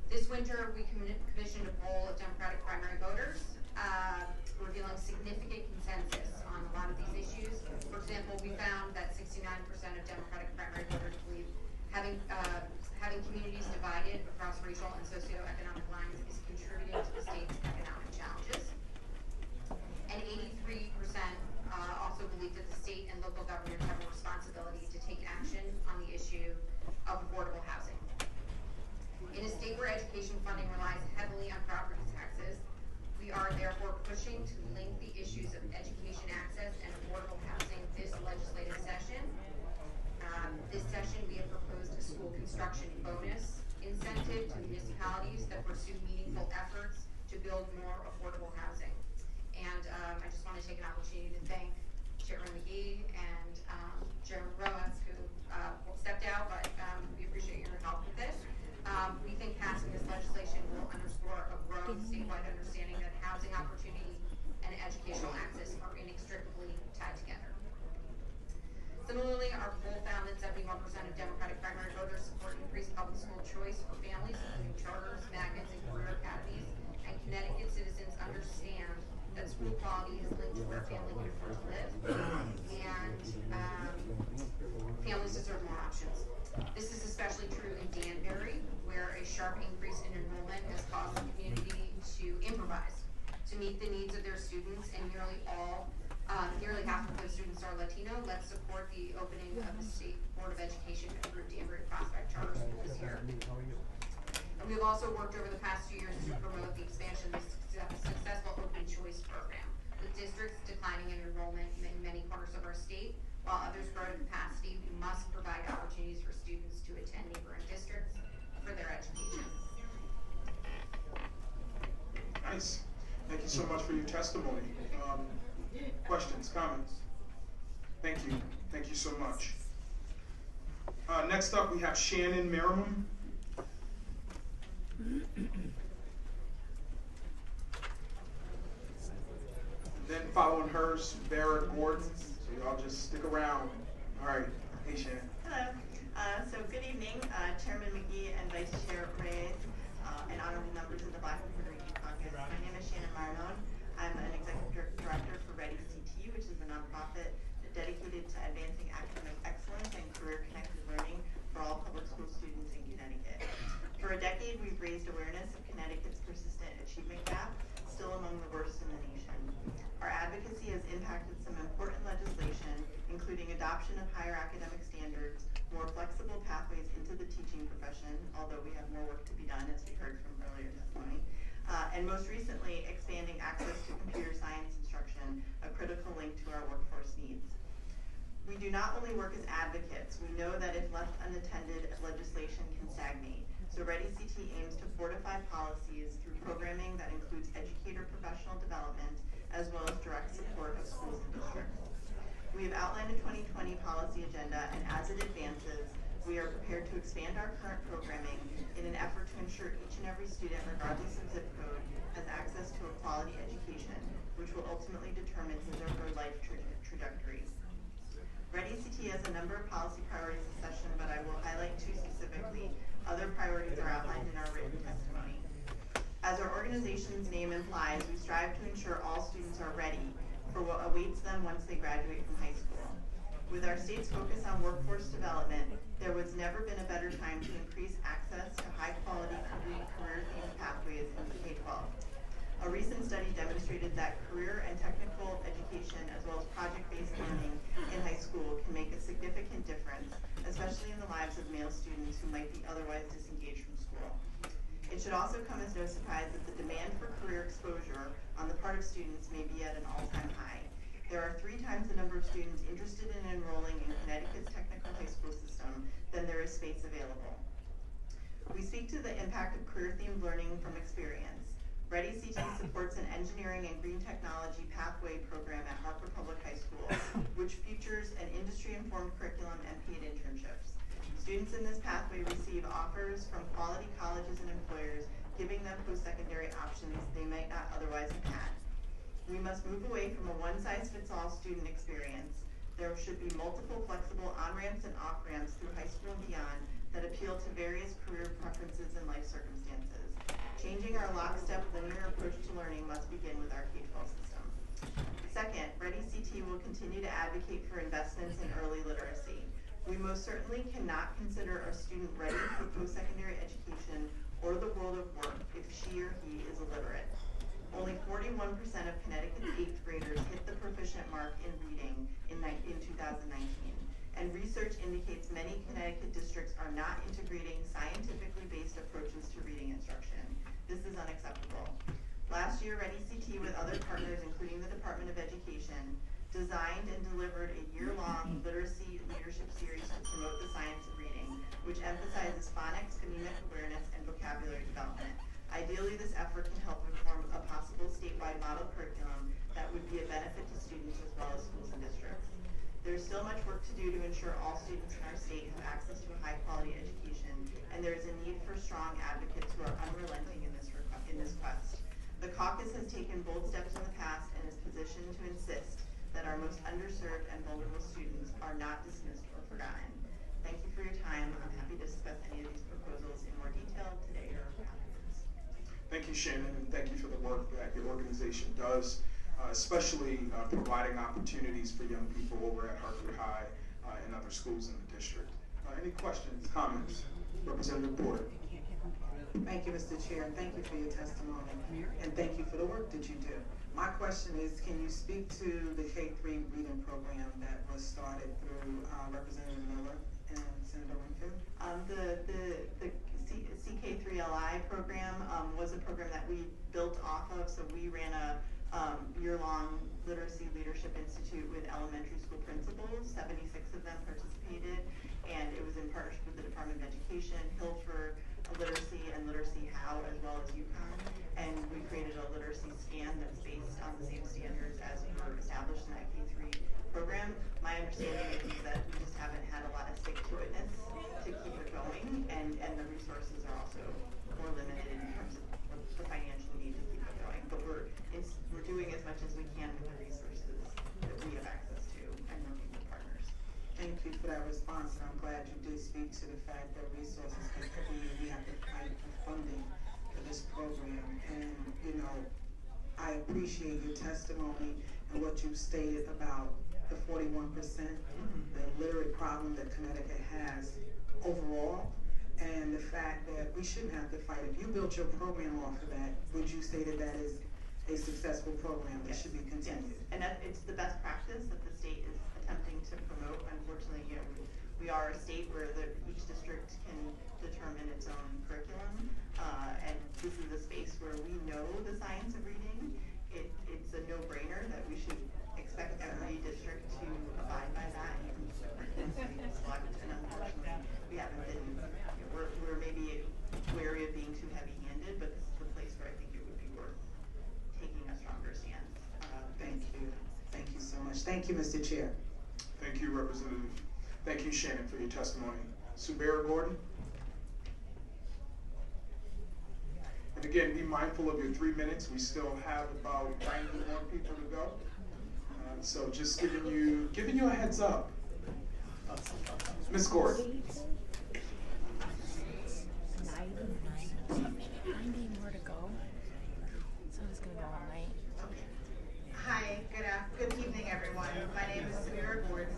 This winter, we commissioned a poll of Democratic primary voters, revealing significant consensus on a lot of these issues. For example, we found that 69% of Democratic primary voters believe having communities divided across racial and socioeconomic lines is contributing to the state's economic challenges. And 83% also believe that the state and local governments have a responsibility to take action on the issue of affordable housing. In a state where education funding relies heavily on property taxes, we are therefore pushing to link the issues of education access and affordable housing this legislative session. This session, we have proposed a school construction bonus incentive to municipalities that pursue meaningful efforts to build more affordable housing. And I just want to take an opportunity to thank Chairman McGee and Chairman Rojas, who stepped out, but we appreciate your help with this. We think passing this legislation will underscore a growing statewide understanding that housing opportunity and educational access are inextricably tied together. Similarly, our poll found that 71% of Democratic primary voters support increased public school choice for families, including charters, magnets, and career academies. And Connecticut citizens understand that school quality is linked to where family can afford to live, and families deserve more options. This is especially true in Danbury, where a sharp increase in enrollment has caused the community to improvise to meet the needs of their students, and nearly half of those students are Latino. Let's support the opening of the State Board of Education approved Danbury Prospect Charter School this year. And we've also worked over the past 2 years to promote the expansion of the successful open choice program, with districts declining in enrollment in many corners of our state. While others grow to capacity, we must provide opportunities for students to attend neighboring districts for their education. Nice. Thank you so much for your testimony. Questions, comments? Thank you. Thank you so much. Next up, we have Shannon Merriman. Marilyn Hurst, Vera Gordon. So y'all just stick around. All right. Hey, Shannon. Hello. So good evening, Chairman McGee and Vice Chair Reyes, and honorable members of the Black and Puerto Rican Caucus. My name is Shannon Marinone. I'm an executive director for Ready CT, which is a nonprofit dedicated to advancing academic excellence and career-connected learning for all public school students in Connecticut. For a decade, we've raised awareness of Connecticut's persistent achievement gap, still among the worst in the nation. Our advocacy has impacted some important legislation, including adoption of higher academic standards, more flexible pathways into the teaching profession, although we have more work to be done, as we heard from earlier testimony, and most recently, expanding access to computer science instruction, a critical link to our workforce needs. We do not only work as advocates, we know that if left unattended, legislation can stagnate. So Ready CT aims to fortify policies through programming that includes educator professional development, as well as direct support of schools and districts. We have outlined a 2020 policy agenda, and as it advances, we are prepared to expand our current programming in an effort to ensure each and every student, regardless of zip code, has access to a quality education, which will ultimately determine his or her life trajectory. Ready CT has a number of policy priorities this session, but I will highlight two specifically. Other priorities are outlined in our written testimony. As our organization's name implies, we strive to ensure all students are ready for what awaits them once they graduate from high school. With our state's focus on workforce development, there has never been a better time to increase access to high-quality career-themed pathways in K-12. A recent study demonstrated that career and technical education, as well as project-based learning in high school, can make a significant difference, especially in the lives of male students who might be otherwise disengaged from school. It should also come as no surprise that the demand for career exposure on the part of students may be at an all-time high. There are 3 times the number of students interested in enrolling in Connecticut's technical high school system than there is space available. We speak to the impact of career-themed learning from experience. Ready CT supports an engineering and green technology pathway program at Hartford Public High School, which features an industry-informed curriculum and paid internships. Students in this pathway receive offers from quality colleges and employers, giving them post-secondary options they might not otherwise have had. We must move away from a one-size-fits-all student experience. There should be multiple flexible on-ramps and off-ramps through high school and beyond that appeal to various career preferences and life circumstances. Changing our lockstep linear approach to learning must begin with our K-12 system. Second, Ready CT will continue to advocate for investments in early literacy. We most certainly cannot consider a student ready for post-secondary education or the world of work if she or he is illiterate. Only 41% of Connecticut's 8th graders hit the proficient mark in reading in 2019, and research indicates many Connecticut districts are not integrating scientifically based approaches to reading instruction. This is unacceptable. Last year, Ready CT with other partners, including the Department of Education, designed and delivered a year-long literacy leadership series to promote the science of reading, which emphasizes phonics, phonemic awareness, and vocabulary development. Ideally, this effort can help inform a possible statewide model curriculum that would be a benefit to students as well as schools and districts. There is still much work to do to ensure all students in our state have access to a high-quality education, and there is a need for strong advocates who are unrelenting in this quest. The caucus has taken bold steps in the past and is positioned to insist that our most underserved and vulnerable students are not dismissed or forgotten. Thank you for your time. I'm happy to discuss any of these proposals in more detail today or afterwards. Thank you, Shannon, and thank you for the work that your organization does, especially providing opportunities for young people over at Hartford High and other schools in the district. Any questions, comments? Representative Puerto. Thank you, Mr. Chair, and thank you for your testimony, and thank you for the work that you do. My question is, can you speak to the K-3 reading program that was started through Representative Miller and Senator Winfield? The CK3LI program was a program that we built off of, so we ran a year-long Literacy Leadership Institute with elementary school principals. 76 of them participated, and it was in partnership with the Department of Education, Hilford, Literacy, and Literacy How, as well as UConn. And we created a literacy scan that's based on the same standards as were established in that K-3 program. My understanding is that we just haven't had a lot of stick-to-itness to keep it going, and the resources are also more limited in terms of the financial need to keep it going. But we're doing as much as we can with the resources the fact that resources can we have to fight for funding for this program. And, you know, I appreciate your testimony and what you stated about the 41%, the literate problem that Connecticut has overall, and the fact that we shouldn't have to fight. If you built your program off of that, would you say that that is a successful program that should be continued? Yes, and that it's the best practice that the state is attempting to promote. Unfortunately, you know, we are a state where each district can determine its own curriculum, and this is a space where we know the science of reading. It's a no-brainer that we should expect every district to abide by that and select. And unfortunately, we haven't been. You know, we're maybe wary of being too heavy-handed, but this is the place where I think it would be worth taking a stronger stance. Thank you. Thank you so much. Thank you, Mr. Chair. Thank you, Representative. Thank you, Shannon, for your testimony. Subera Gordon. And again, be mindful of your 3 minutes. We still have about 90 more people to go. So just giving you a heads up. Ms. Gordon. 90 more to go. So it's gonna go all night. Hi, good evening, everyone. My name is Samira Gordon.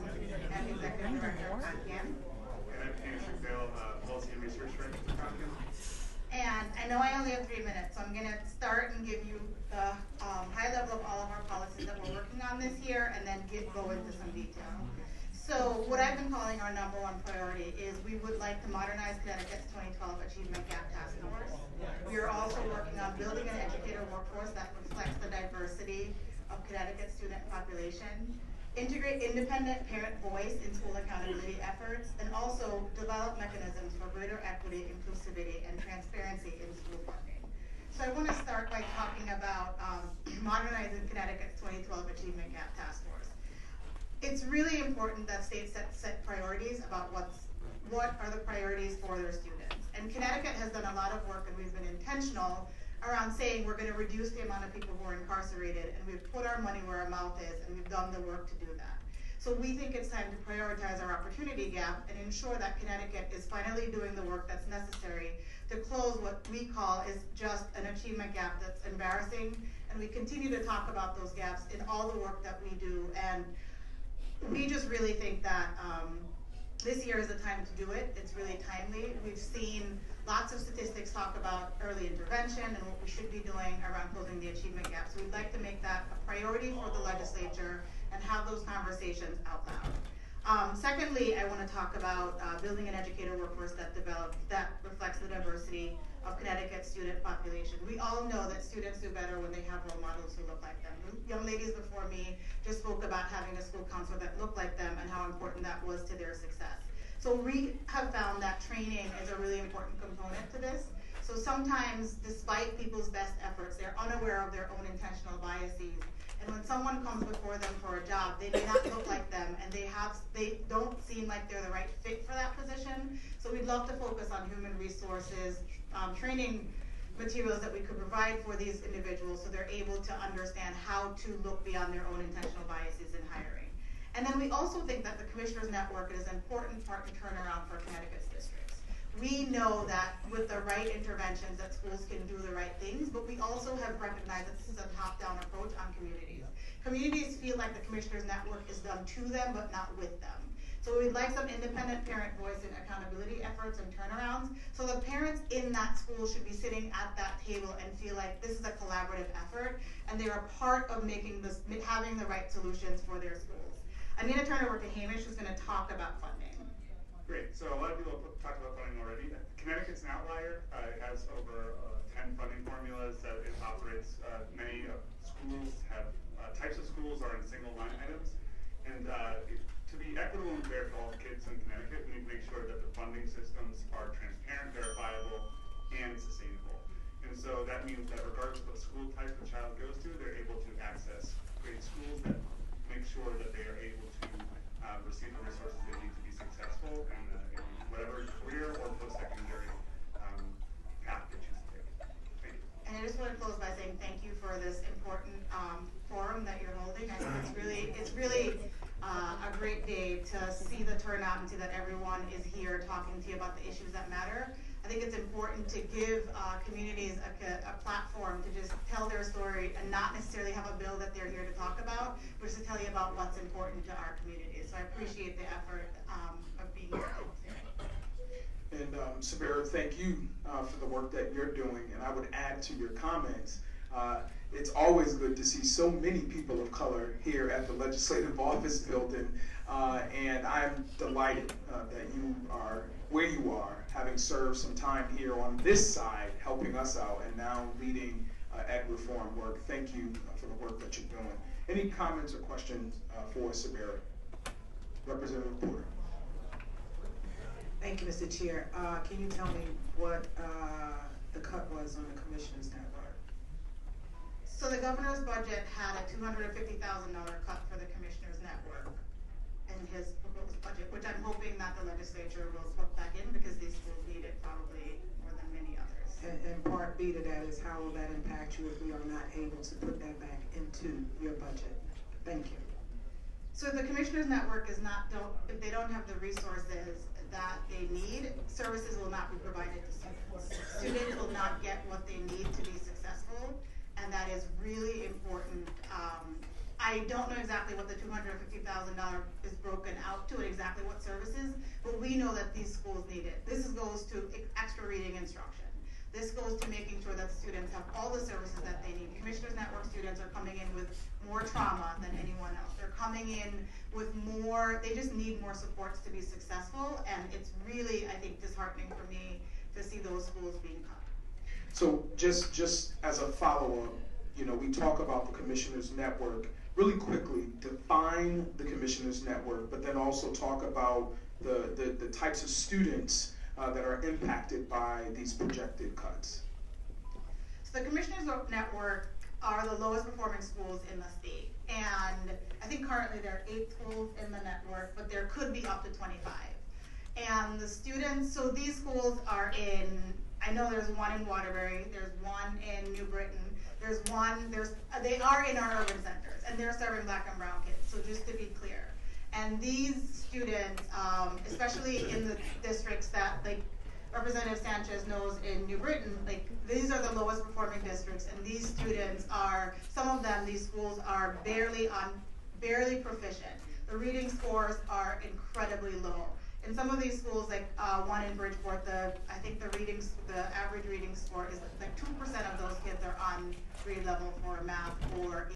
I'm the Executive Director of Caucus. And I'm Phoenix McPhail, Policy and Research Director for Caucus. And I know I only have 3 minutes, so I'm going to start and give you the high level of all of our policies that we're working on this year, and then go into some detail. So what I've been calling our #1 priority is we would like to modernize Connecticut's 2012 Achievement Gap Task Force. We are also working on building an educator workforce that reflects the diversity of Connecticut's student population, integrate independent parent voice in school accountability efforts, and also develop mechanisms for greater equity, inclusivity, and transparency in school funding. So I want to start by talking about modernizing Connecticut's 2012 Achievement Gap Task Force. It's really important that states set priorities about what are the priorities for their students. And Connecticut has done a lot of work, and we've been intentional around saying we're going to reduce the amount of people who are incarcerated, and we've put our money where our mouth is, and we've done the work to do that. So we think it's time to prioritize our opportunity gap and ensure that Connecticut is finally doing the work that's necessary to close what we call is just an achievement gap that's embarrassing, and we continue to talk about those gaps in all the work that we do, and we just really think that this year is the time to do it. It's really timely. We've seen lots of statistics talk about early intervention and what we should be doing around closing the achievement gap. So we'd like to make that a priority for the legislature and have those conversations out loud. Secondly, I want to talk about building an educator workforce that reflects the diversity of Connecticut's student population. We all know that students do better when they have role models who look like them. The young ladies before me just spoke about having a school counselor that looked like them and how important that was to their success. So we have found that training is a really important component to this. So sometimes, despite people's best efforts, they're unaware of their own intentional biases. And when someone comes before them for a job, they may not look like them, and they don't seem like they're the right fit for that position. So we'd love to focus on human resources, training materials that we could provide for these individuals so they're able to understand how to look beyond their own intentional biases in hiring. And then we also think that the Commissioners Network is an important part to turn around for Connecticut's districts. We know that with the right interventions that schools can do the right things, but we also have recognized that this is a top-down approach on communities. Communities feel like the Commissioners Network is done to them, but not with them. So we'd like some independent parent voice and accountability efforts and turnarounds. So the parents in that school should be sitting at that table and feel like this is a collaborative effort, and they are part of having the right solutions for their schools. I'm going to turn it over to Hamish, who's going to talk about funding. Great. So a lot of people have talked about funding already. Connecticut's an outlier. It has over 10 funding formulas that it operates. Many schools have types of schools are in single line items, and to be equitable and fair to all kids in Connecticut, we need to make sure that the funding systems are transparent, verifiable, and sustainable. And so that means that regardless of what school type the child goes to, they're able to access great schools that make sure that they are able to receive the resources they need to be successful in whatever career or post-secondary path they choose to take. Thank you. And I just want to close by saying thank you for this important forum that you're holding. I think it's really a great day to see the turnout and see that everyone is here talking to you about the issues that matter. I think it's important to give communities a platform to just tell their story and not necessarily have a bill that they're here to talk about, but just to tell you about what's important to our communities. So I appreciate the effort of being here today. And Sabera, thank you for the work that you're doing. And I would add to your comments, it's always good to see so many people of color here at the Legislative Office Building. And I'm delighted that you are where you are, having served some time here on this side, helping us out, and now leading ed reform work. Thank you for the work that you're doing. Any comments or questions for Sabera? Representative Porter. Thank you, Mr. Chair. Can you tell me what the cut was on the Commissioner's Network? So the governor's budget had a $250,000 cut for the Commissioner's Network in his proposed budget, which I'm hoping that the legislature will put back in because these schools need it probably more than many others. And part B to that is how will that impact you if we are not able to put that back into your budget? Thank you. So the Commissioner's Network is not, if they don't have the resources that they need, services will not be provided to students. Students will not get what they need to be successful, and that is really important. I don't know exactly what the $250,000 is broken out to and exactly what services, but we know that these schools need it. This goes to extra reading instruction. This goes to making sure that students have all the services that they need. Commissioners Network students are coming in with more trauma than anyone else. They're coming in with more, they just need more supports to be successful, and it's really, I think, disheartening for me to see those schools being cut. So just as a follow-up, you know, we talk about the Commissioners Network. Really quickly, define the Commissioners Network, but then also talk about the types of students that are impacted by these projected cuts. So the Commissioners Network are the lowest performing schools in the state. And I think currently there are 8 schools in the network, but there could be up to 25. And the students, so these schools are in, I know there's one in Waterbury, there's one in New Britain, they are in our urban centers, and they're serving Black and brown kids, so just to be clear. And these students, especially in the districts that, like Representative Sanchez knows in New Britain, like these are the lowest performing districts, and these students are, some of them, these schools are barely proficient. The reading scores are incredibly low. In some of these schools, like one in Bridgeport, I think the average reading score is like 2% of those kids are on grade level for math or